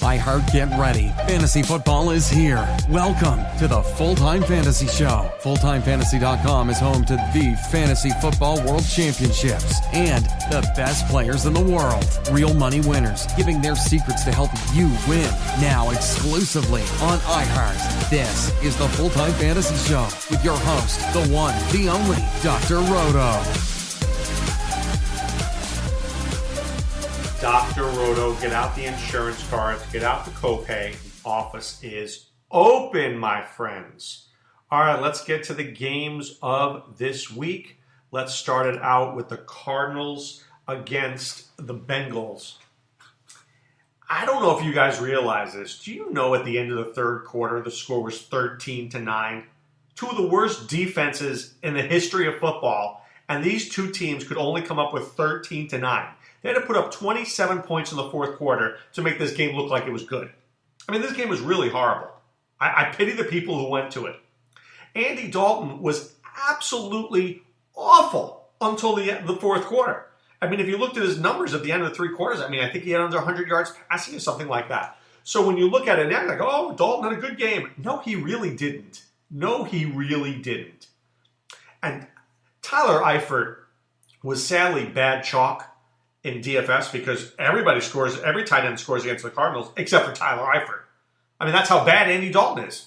iHeart, get ready. Fantasy football is here. Welcome to the Full-Time Fantasy Show. FullTimeFantasy.com is home to the Fantasy Football World Championships and the best players in the world. Real money winners giving their secrets to help you win. Now exclusively on iHeart. This is the Full-Time Fantasy Show with your host, the one, the only, Dr. Roto. Dr. Roto, get out the insurance cards, get out the copay. The office is open, my friends. All right, let's get to the games of this week. Let's start it out with the Cardinals against the Bengals. I don't know if you guys realize this. Do you know at the end of the third quarter, the score was 13-9? Two of the worst defenses in the history of football, and these two teams could only come up with 13-9. They had to put up 27 points in the fourth quarter to make this game look like it was good. I mean, this game was really horrible. I pity the people who went to it. Andy Dalton was absolutely awful until the fourth quarter. I mean, if you looked at his numbers at the end of the three quarters, I mean, I think he had under 100 yards passing or something like that. So when you look at it now, like, oh, Dalton had a good game. No, he really didn't. No, he really didn't. And Tyler Eifert was sadly bad chalk in DFS because everybody scores, every tight end scores against the Cardinals except for Tyler Eifert. I mean, that's how bad Andy Dalton is.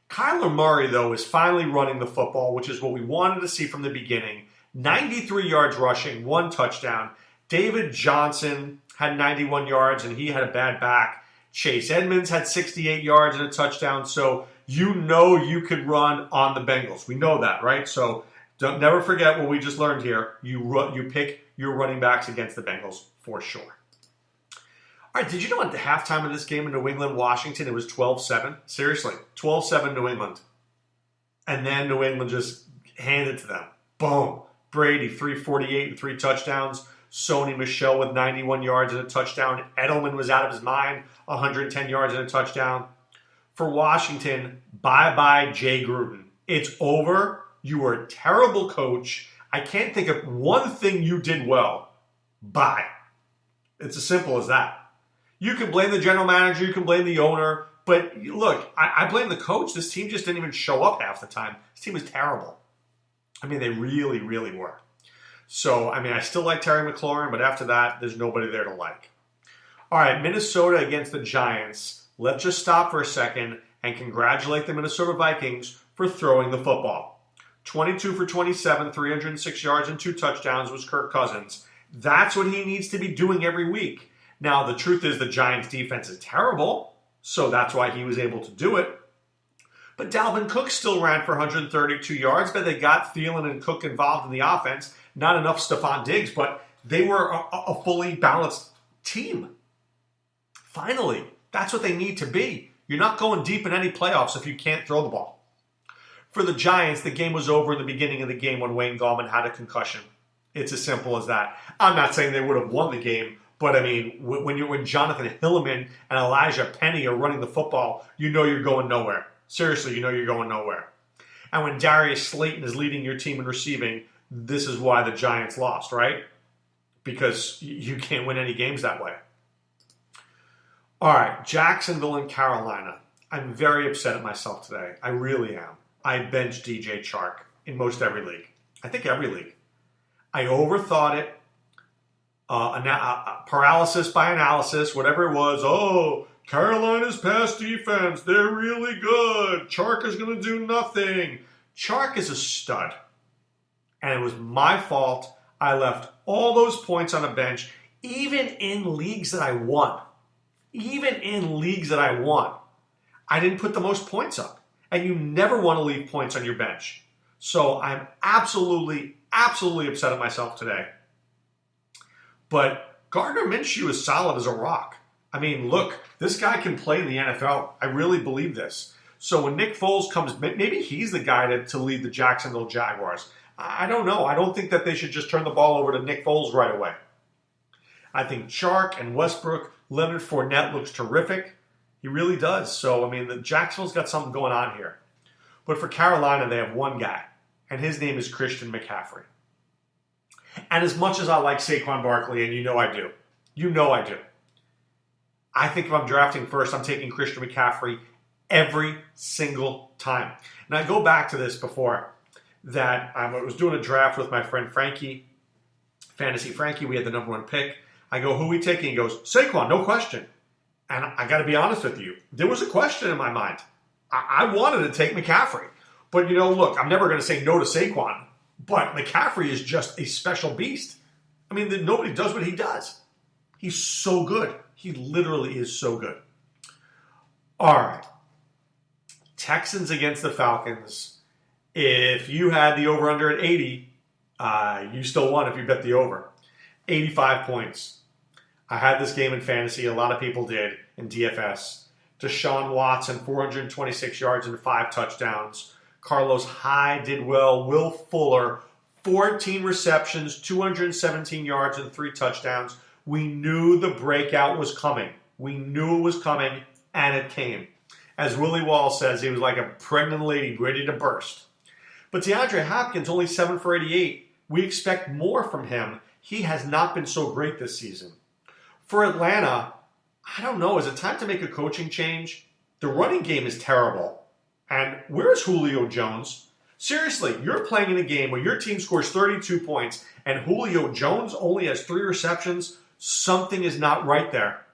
Kyler Murray, though, is finally running the football, which is what we wanted to see from the beginning. 93 yards rushing, 1 touchdown. David Johnson had 91 yards, and he had a bad back. Chase Edmonds had 68 yards and a touchdown, so you know you could run on the Bengals. We know that, right? So never forget what we just learned here. You pick your running backs against the Bengals for sure. All right, did you know at the halftime of this game in New England, Washington, it was 12-7? Seriously, 12-7 New England. And then New England just handed it to them. Boom. Brady, 348 and 3 touchdowns. Sony Michel with 91 yards and a touchdown. Edelman was out of his mind, 110 yards and a touchdown. For Washington, bye-bye Jay Gruden. It's over. You were a terrible coach. I can't think of one thing you did well. Bye. It's as simple as that. You can blame the general manager, you can blame the owner, but look, I blame the coach. This team just didn't even show up half the time. This team was terrible. I mean, they really, really were. So, I mean, I still like Terry McLaurin, but after that, there's nobody there to like. All right, Minnesota against the Giants. Let's just stop for a second and congratulate the Minnesota Vikings for throwing the football. 22 for 27, 306 yards and 2 touchdowns was Kirk Cousins. That's what he needs to be doing every week. Now, the truth is the Giants' defense is terrible, so that's why he was able to do it. But Dalvin Cook still ran for 132 yards, but they got Thielen and Cook involved in the offense. Not enough Stephon Diggs, but they were a fully balanced team. Finally, that's what they need to be. You're not going deep in any playoffs if you can't throw the ball. For the Giants, the game was over in the beginning of the game when Wayne Gallman had a concussion. It's as simple as that. I'm not saying they would have won the game, but I mean, when Jonathan Hilliman and Elijah Penny are running the football, you know you're going nowhere. Seriously, you know you're going nowhere. And when Darius Slayton is leading your team in receiving, this is why the Giants lost, right? Because you can't win any games that way. All right, Jacksonville and Carolina. I'm very upset at myself today. I really am. I benched DJ Chark in most every league. I think every league. I overthought it. Paralysis by analysis, whatever it was. Oh, Carolina's pass defense, they're really good. Chark is going to do nothing. Chark is a stud. And it was my fault. I left all those points on a bench, even in leagues that I won. Even in leagues that I won. I didn't put the most points up. And you never want to leave points on your bench. So I'm absolutely upset at myself today. But Gardner Minshew is solid as a rock. I mean, look, this guy can play in the NFL. I really believe this. So when Nick Foles comes, maybe he's the guy to lead the Jacksonville Jaguars. I don't know. I don't think that they should just turn the ball over to Nick Foles right away. I think Chark and Westbrook, Leonard Fournette looks terrific. He really does. So, I mean, the Jacksonville's got something going on here. But for Carolina, they have one guy, and his name is Christian McCaffrey. And as much as I like Saquon Barkley, and you know I do, I think if I'm drafting first, I'm taking Christian McCaffrey every single time. And I go back to this before, that I was doing a draft with my friend Frankie, Fantasy Frankie. We had the number 1 pick. I go, who are we taking? He goes, Saquon, no question. And I got to be honest with you, there was a question in my mind. I wanted to take McCaffrey. But, look, I'm never going to say no to Saquon. But McCaffrey is just a special beast. I mean, nobody does what he does. He's so good. He literally is so good. All right. Texans against the Falcons. If you had the over-under at 80, you still won if you bet the over. 85 points. I had this game in fantasy. A lot of people did in DFS. Deshaun Watson, 426 yards and 5 touchdowns. Carlos Hyde did well. Will Fuller, 14 receptions, 217 yards and 3 touchdowns. We knew the breakout was coming. We knew it was coming, and it came. As Willie Wall says, he was like a pregnant lady ready to burst. But DeAndre Hopkins, only 7 for 88. We expect more from him. He has not been so great this season. For Atlanta, I don't know. Is it time to make a coaching change? The running game is terrible. And where is Julio Jones? Seriously, you're playing in a game where your team scores 32 points and Julio Jones only has 3 receptions. Something is not right there.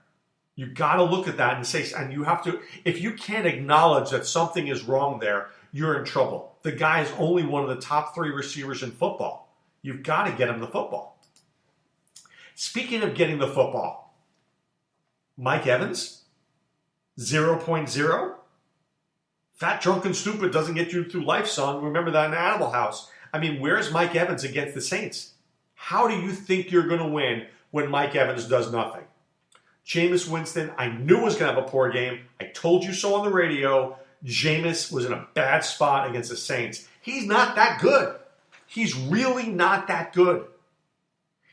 You got to look at that and say, and you have to, if you can't acknowledge that something is wrong there, you're in trouble. The guy is only one of the top 3 receivers in football. You've got to get him the football. Speaking of getting the football, Mike Evans, 0.0. Fat, drunk, and stupid doesn't get you through life, son. Remember that in Animal House. I mean, where's Mike Evans against the Saints? How do you think you're going to win when Mike Evans does nothing? Jameis Winston, I knew was going to have a poor game. I told you so on the radio. Jameis was in a bad spot against the Saints. He's not that good. He's really not that good.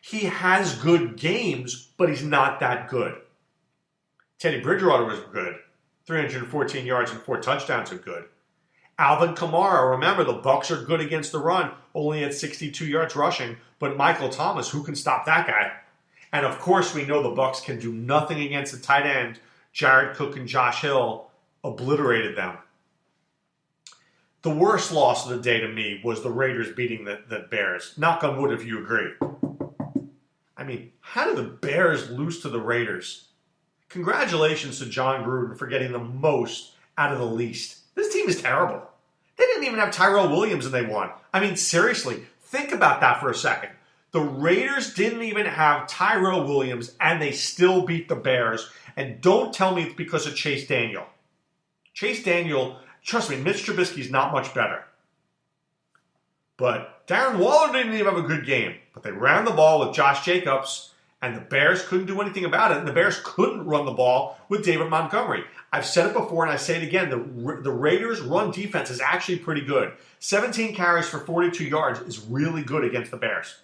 He has good games, but he's not that good. Teddy Bridgewater was good. 314 yards and 4 touchdowns are good. Alvin Kamara, remember the Bucs are good against the run, only at 62 yards rushing. But Michael Thomas, who can stop that guy? And of course, we know the Bucs can do nothing against the tight end. Jared Cook and Josh Hill obliterated them. The worst loss of the day to me was the Raiders beating the Bears. Knock on wood if you agree. I mean, how did the Bears lose to the Raiders? Congratulations to John Gruden for getting the most out of the least. This team is terrible. They didn't even have Tyrell Williams and they won. I mean, seriously, think about that for a second. The Raiders didn't even have Tyrell Williams and they still beat the Bears. And don't tell me it's because of Chase Daniel. Chase Daniel, trust me, Mitch Trubisky's not much better. But Darren Waller didn't even have a good game. But they ran the ball with Josh Jacobs. And the Bears couldn't do anything about it. And the Bears couldn't run the ball with David Montgomery. I've said it before and I say it again. The Raiders' run defense is actually pretty good. 17 carries for 42 yards is really good against the Bears.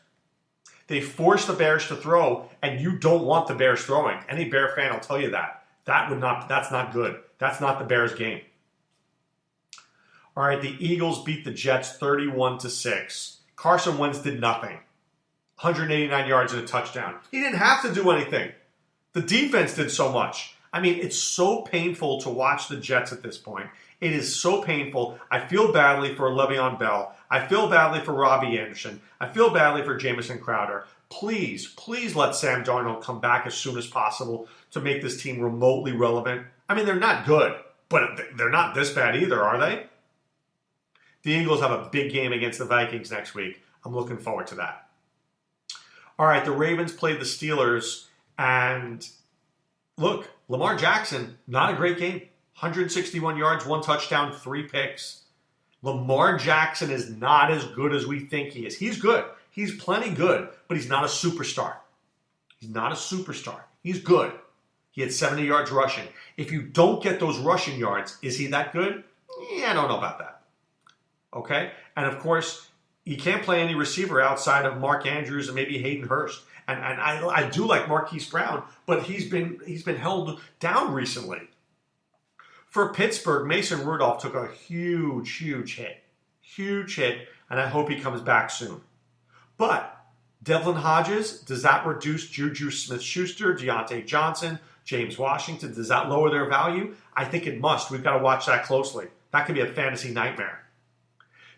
They force the Bears to throw, and you don't want the Bears throwing. Any Bear fan will tell you that. That's not good. That's not the Bears' game. All right, the Eagles beat the Jets 31-6. Carson Wentz did nothing. 189 yards and a touchdown. He didn't have to do anything. The defense did so much. I mean, it's so painful to watch the Jets at this point. It is so painful. I feel badly for Le'Veon Bell. I feel badly for Robbie Anderson. I feel badly for Jamison Crowder. Please, please let Sam Darnold come back as soon as possible to make this team remotely relevant. I mean, they're not good, but they're not this bad either, are they? The Eagles have a big game against the Vikings next week. I'm looking forward to that. All right, the Ravens played the Steelers, and look, Lamar Jackson, not a great game. 161 yards, 1 touchdown, 3 picks. Lamar Jackson is not as good as we think he is. He's good. He's plenty good, but he's not a superstar. He's not a superstar. He's good. He had 70 yards rushing. If you don't get those rushing yards, is he that good? Yeah, I don't know about that. Okay? And of course, you can't play any receiver outside of Mark Andrews and maybe Hayden Hurst. And I do like Marquise Brown, but he's been held down recently. For Pittsburgh, Mason Rudolph took a huge hit. Huge hit, and I hope he comes back soon. But Devlin Hodges, does that reduce Juju Smith-Schuster, Deontay Johnson, James Washington, does that lower their value? I think it must. We've got to watch that closely. That could be a fantasy nightmare.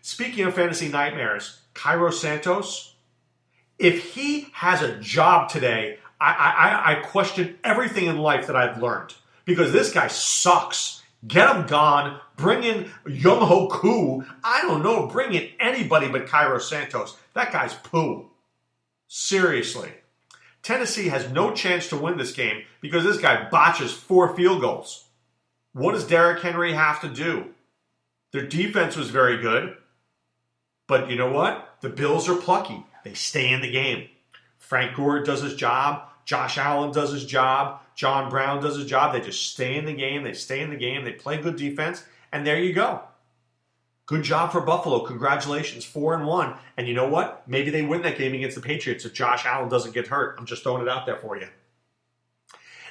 Speaking of fantasy nightmares, Cairo Santos, if he has a job today, I question everything in life that I've learned because this guy sucks. Get him gone. Bring in Young Ho Koo. I don't know. Bring in anybody but Cairo Santos. That guy's poo. Seriously. Tennessee has no chance to win this game because this guy botches 4 field goals. What does Derrick Henry have to do? Their defense was very good. But you know what? The Bills are plucky. They stay in the game. Frank Gore does his job. Josh Allen does his job. John Brown does his job. They just stay in the game. They stay in the game. They play good defense. And there you go. Good job for Buffalo. Congratulations. 4-1. And you know what? Maybe they win that game against the Patriots if Josh Allen doesn't get hurt. I'm just throwing it out there for you.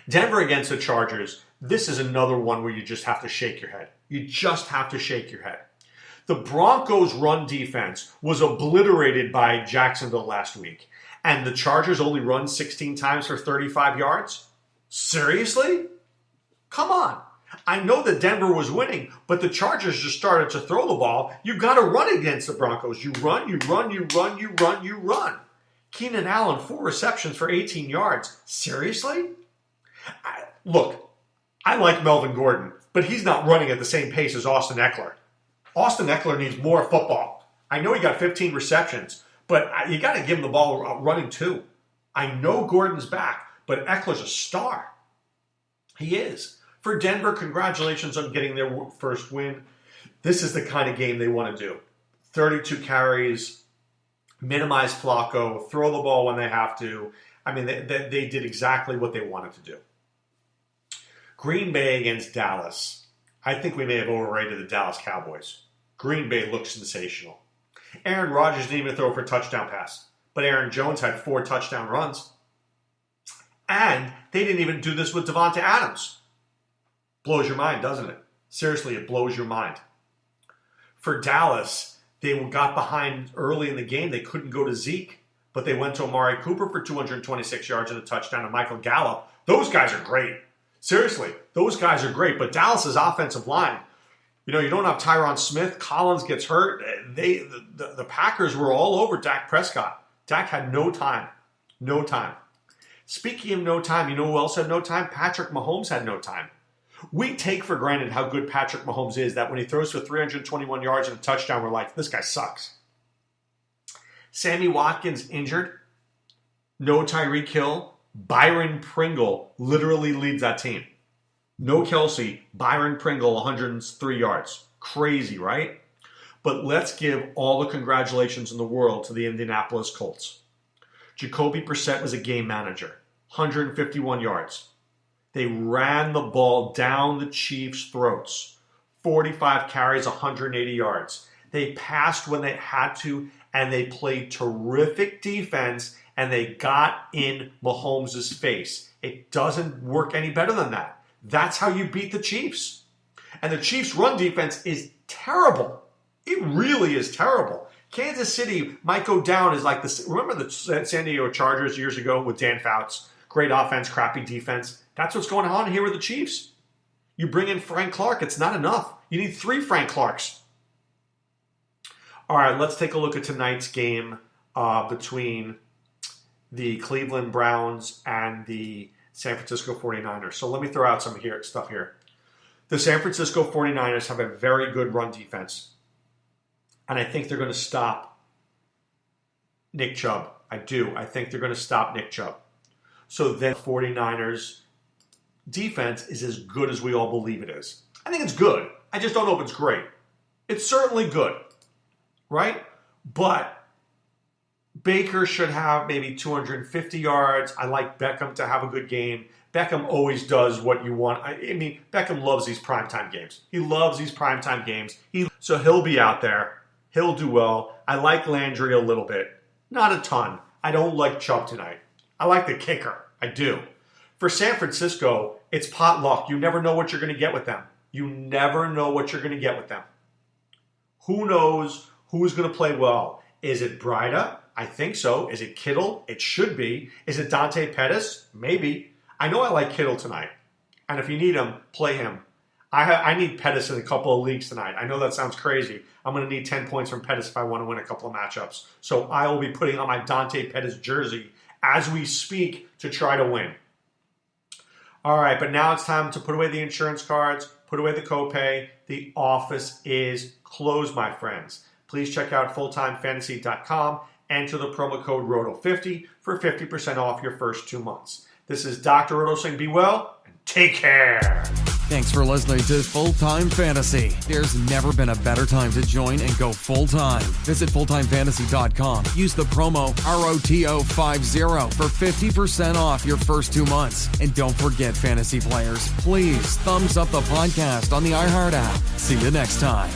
Denver against the Chargers. This is another one where you just have to shake your head. You just have to shake your head. The Broncos' run defense was obliterated by Jacksonville last week. And the Chargers only run 16 times for 35 yards? Seriously? Come on. I know that Denver was winning, but the Chargers just started to throw the ball. You got to run against the Broncos. You run, you run, you run, you run, you run. Keenan Allen, 4 receptions for 18 yards. Seriously? Look, I like Melvin Gordon, but he's not running at the same pace as Austin Eckler. Austin Eckler needs more football. I know he got 15 receptions, but you got to give him the ball running too. I know Gordon's back, but Eckler's a star. He is. For Denver, congratulations on getting their first win. This is the kind of game they want to do. 32 carries, minimize Flacco, throw the ball when they have to. I mean, they did exactly what they wanted to do. Green Bay against Dallas. I think we may have overrated the Dallas Cowboys. Green Bay looks sensational. Aaron Rodgers didn't even throw for a touchdown pass, but Aaron Jones had 4 touchdown runs. And they didn't even do this with Devonta Adams. Blows your mind, doesn't it? Seriously, it blows your mind. For Dallas, they got behind early in the game. They couldn't go to Zeke, but they went to Amari Cooper for 226 yards and a touchdown, and Michael Gallup. Those guys are great. Seriously, those guys are great. But Dallas's offensive line, you don't have Tyron Smith. Collins gets hurt. The Packers were all over Dak Prescott. Dak had no time. No time. Speaking of no time, you know who else had no time? Patrick Mahomes had no time. We take for granted how good Patrick Mahomes is that when he throws for 321 yards and a touchdown, we're like, this guy sucks. Sammy Watkins injured. No Tyreek Hill. Byron Pringle literally leads that team. No Kelsey. Byron Pringle, 103 yards. Crazy, right? But let's give all the congratulations in the world to the Indianapolis Colts. Jacoby Brissett was a game manager. 151 yards. They ran the ball down the Chiefs' throats. 45 carries, 180 yards. They passed when they had to, and they played terrific defense, and they got in Mahomes' face. It doesn't work any better than that. That's how you beat the Chiefs. And the Chiefs' run defense is terrible. It really is terrible. Kansas City might go down as like this. Remember the San Diego Chargers years ago with Dan Fouts? Great offense, crappy defense. That's what's going on here with the Chiefs. You bring in Frank Clark, it's not enough. You need 3 Frank Clarks. All right, let's take a look at tonight's game between the Cleveland Browns and the San Francisco 49ers. So let me throw out some stuff here. The San Francisco 49ers have a very good run defense. And I think they're going to stop Nick Chubb. I do. I think they're going to stop Nick Chubb. So then 49ers defense is as good as we all believe it is. I think it's good. I just don't know if it's great. It's certainly good, right? But Baker should have maybe 250 yards. I like Beckham to have a good game. Beckham always does what you want. I mean, Beckham loves these primetime games. He loves these primetime games. So he'll be out there. He'll do well. I like Landry a little bit. Not a ton. I don't like Chubb tonight. I like the kicker. I do. For San Francisco, it's potluck. You never know what you're going to get with them. You never know what you're going to get with them. Who knows who's going to play well? Is it Breida? I think so. Is it Kittle? It should be. Is it Dante Pettis? Maybe. I know I like Kittle tonight. And if you need him, play him. I need Pettis in a couple of leagues tonight. I know that sounds crazy. I'm going to need 10 points from Pettis if I want to win a couple of matchups. So I will be putting on my Dante Pettis jersey as we speak to try to win. All right, but now it's time to put away the insurance cards, put away the copay. The office is closed, my friends. Please check out fulltimefantasy.com. Enter the promo code ROTO50 for 50% off your first 2 months. This is Dr. Roto saying be well and take care. Thanks for listening to Full Time Fantasy. There's never been a better time to join and go full time. Visit fulltimefantasy.com. Use the promo ROTO50 for 50% off your first 2 months. And don't forget, fantasy players, please thumbs up the podcast on the iHeart app. See you next time.